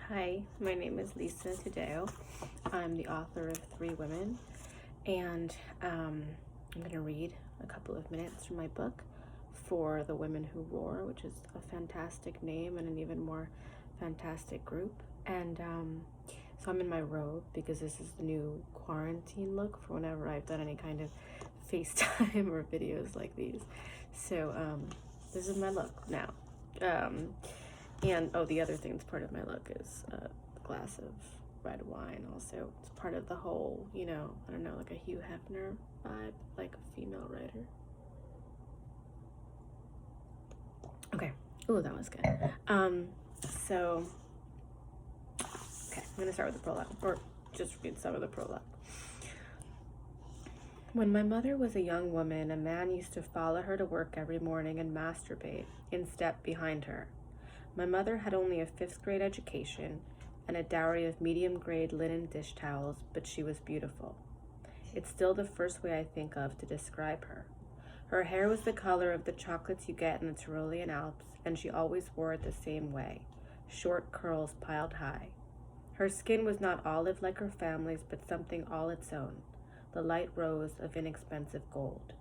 Hi, my name is Lisa Taddeo. I'm the author of Three Women, and I'm going to read a couple of minutes from my book for The Women Who Roar, which is a fantastic name and an even more fantastic group. And so I'm in my robe because this is the new quarantine look for whenever I've done any kind of FaceTime or videos like these. So this is my look now. And the other thing that's part of my look is a glass of red wine. Also, it's part of the whole, I don't know, like a Hugh Hefner vibe, like a female writer. Okay. Oh, that was good. So, okay, I'm gonna start with the prologue, or just read some of the prologue. When my mother was a young woman, a man used to follow her to work every morning and masturbate in step behind her. My mother had only a 5th grade education and a dowry of medium grade linen dish towels, but she was beautiful. It's still the first way I think of to describe her. Her hair was the color of the chocolates you get in the Tyrolean Alps, and she always wore it the same way, short curls piled high. Her skin was not olive like her family's, but something all its own, the light rose of inexpensive gold.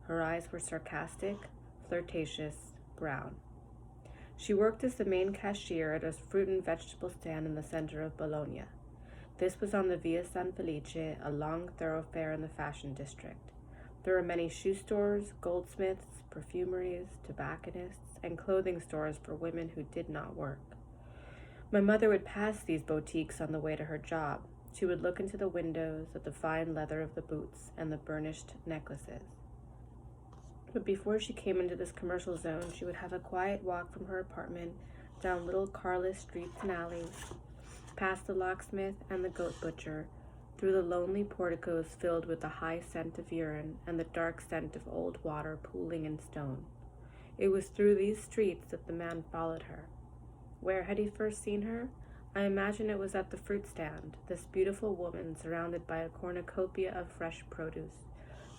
Her eyes were sarcastic, flirtatious, brown. She worked as the main cashier at a fruit and vegetable stand in the center of Bologna. This was on the Via San Felice, a long thoroughfare in the fashion district. There were many shoe stores, goldsmiths, perfumeries, tobacconists, and clothing stores for women who did not work. My mother would pass these boutiques on the way to her job. She would look into the windows at the fine leather of the boots and the burnished necklaces. But before she came into this commercial zone, she would have a quiet walk from her apartment, down little carless streets and alleys, past the locksmith and the goat butcher, through the lonely porticos filled with the high scent of urine and the dark scent of old water pooling in stone. It was through these streets that the man followed her. Where had he first seen her? I imagine it was at the fruit stand, this beautiful woman surrounded by a cornucopia of fresh produce.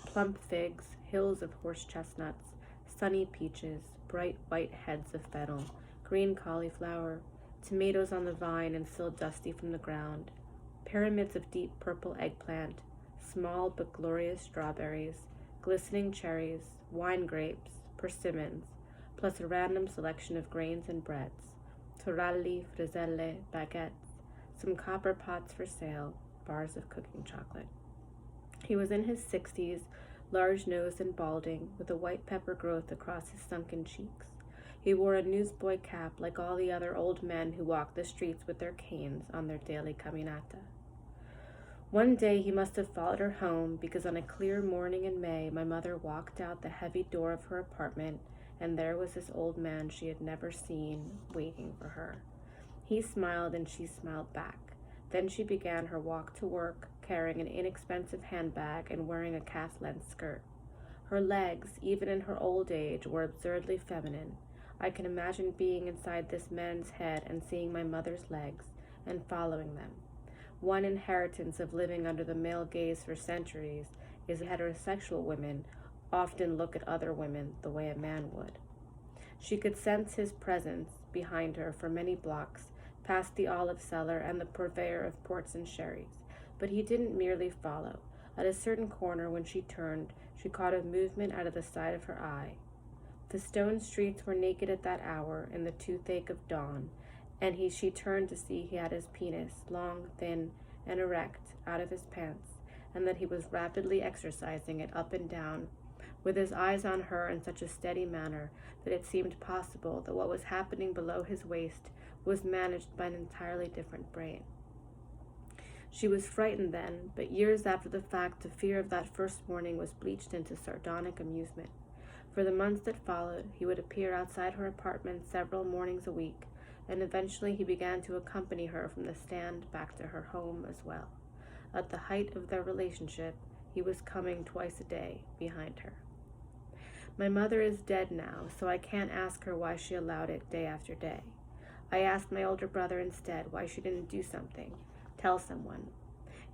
Plump figs, hills of horse chestnuts, sunny peaches, bright white heads of fennel, green cauliflower, tomatoes on the vine and still dusty from the ground, pyramids of deep purple eggplant, small but glorious strawberries, glistening cherries, wine grapes, persimmons, plus a random selection of grains and breads, torralli, frizzelle, baguettes, some copper pots for sale, bars of cooking chocolate. He was in his 60s, large-nosed and balding, with a white pepper growth across his sunken cheeks. He wore a newsboy cap like all the other old men who walked the streets with their canes on their daily caminata. One day he must have followed her home because on a clear morning in May, my mother walked out the heavy door of her apartment, and there was this old man she had never seen, waiting for her. He smiled and she smiled back. Then she began her walk to work, carrying an inexpensive handbag and wearing a calf-length skirt. Her legs, even in her old age, were absurdly feminine. I can imagine being inside this man's head and seeing my mother's legs and following them. One inheritance of living under the male gaze for centuries is that heterosexual women often look at other women the way a man would. She could sense his presence behind her for many blocks, past the olive cellar and the purveyor of ports and sherries. But he didn't merely follow. At a certain corner, when she turned, she caught a movement out of the side of her eye. The stone streets were naked at that hour in the toothache of dawn, and she turned to see he had his penis, long, thin, and erect, out of his pants, and that he was rapidly exercising it up and down, with his eyes on her in such a steady manner that it seemed possible that what was happening below his waist was managed by an entirely different brain. She was frightened then, but years after the fact, the fear of that first morning was bleached into sardonic amusement. For the months that followed, he would appear outside her apartment several mornings a week, and eventually he began to accompany her from the stand back to her home as well. At the height of their relationship, he was coming twice a day behind her. My mother is dead now, so I can't ask her why she allowed it day after day. I asked my older brother instead why she didn't do something, tell someone.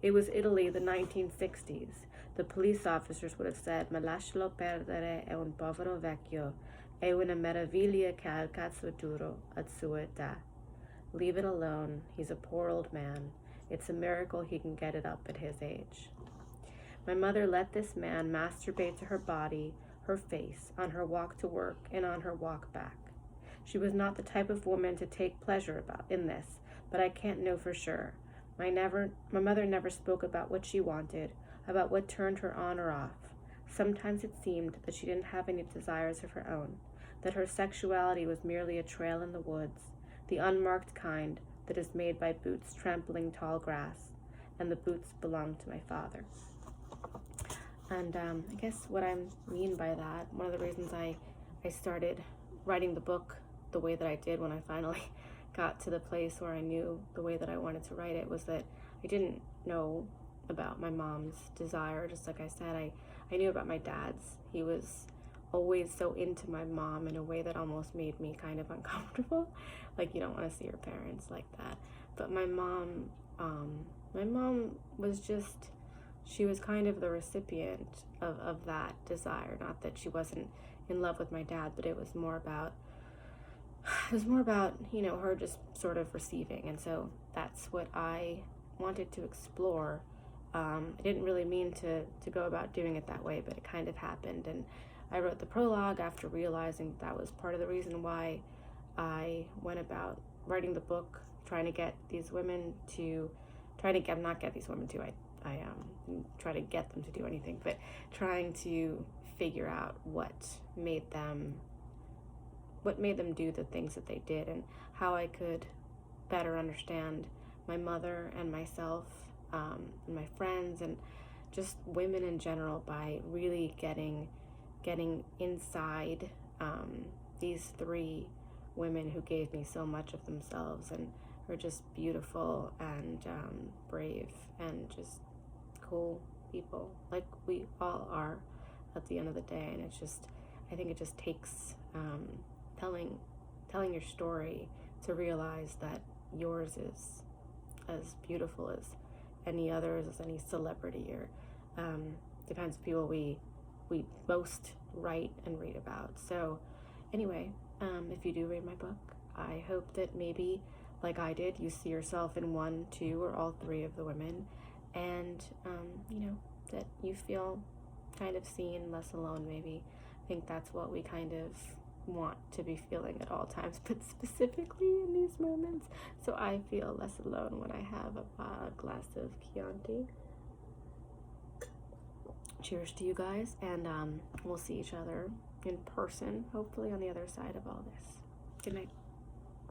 It was Italy, the 1960s. The police officers would have said, "Ma lascialo perdere, è un povero vecchio, è una meraviglia che ha il cazzo duro at sua età." Leave it alone. He's a poor old man. It's a miracle he can get it up at his age. My mother let this man masturbate to her body, her face, on her walk to work and on her walk back. She was not the type of woman to take pleasure in this, but I can't know for sure. My mother never spoke about what she wanted, about what turned her on or off. Sometimes it seemed that she didn't have any desires of her own, that her sexuality was merely a trail in the woods, the unmarked kind that is made by boots trampling tall grass, and the boots belonged to my father. And I guess what I mean by that, one of the reasons I started writing the book the way that I did when I finally got to the place where I knew the way that I wanted to write it, was that I didn't know about my mom's desire. Just like I said, I knew about my dad's. He was always so into my mom in a way that almost made me kind of uncomfortable. Like, you don't want to see your parents like that. But my mom was just, she was kind of the recipient of that desire. Not that she wasn't in love with my dad, but it was more about, you know, her just sort of receiving. And so that's what I wanted to explore. I didn't really mean to go about doing it that way, but it kind of happened. And I wrote the prologue after realizing that was part of the reason why I went about writing the book, trying to get these women to, not get these women to, I try to get them to do anything, but trying to figure out what made them do the things that they did, and how I could better understand my mother and myself, and my friends, and just women in general, by really getting inside these three women who gave me so much of themselves, and are just beautiful and brave and just cool people, like we all are at the end of the day. And it's just, I think it just takes telling your story to realize that yours is as beautiful as any others, as any celebrity, or depends on people we most write and read about. So anyway, if you do read my book, I hope that maybe, like I did, you see yourself in one, two, or all three of the women, and you know, that you feel kind of seen, less alone maybe. I think that's what we kind of want to be feeling at all times, but specifically in these moments. So I feel less alone when I have a glass of Chianti. Cheers to you guys, and we'll see each other in person, hopefully on the other side of all this. Good night.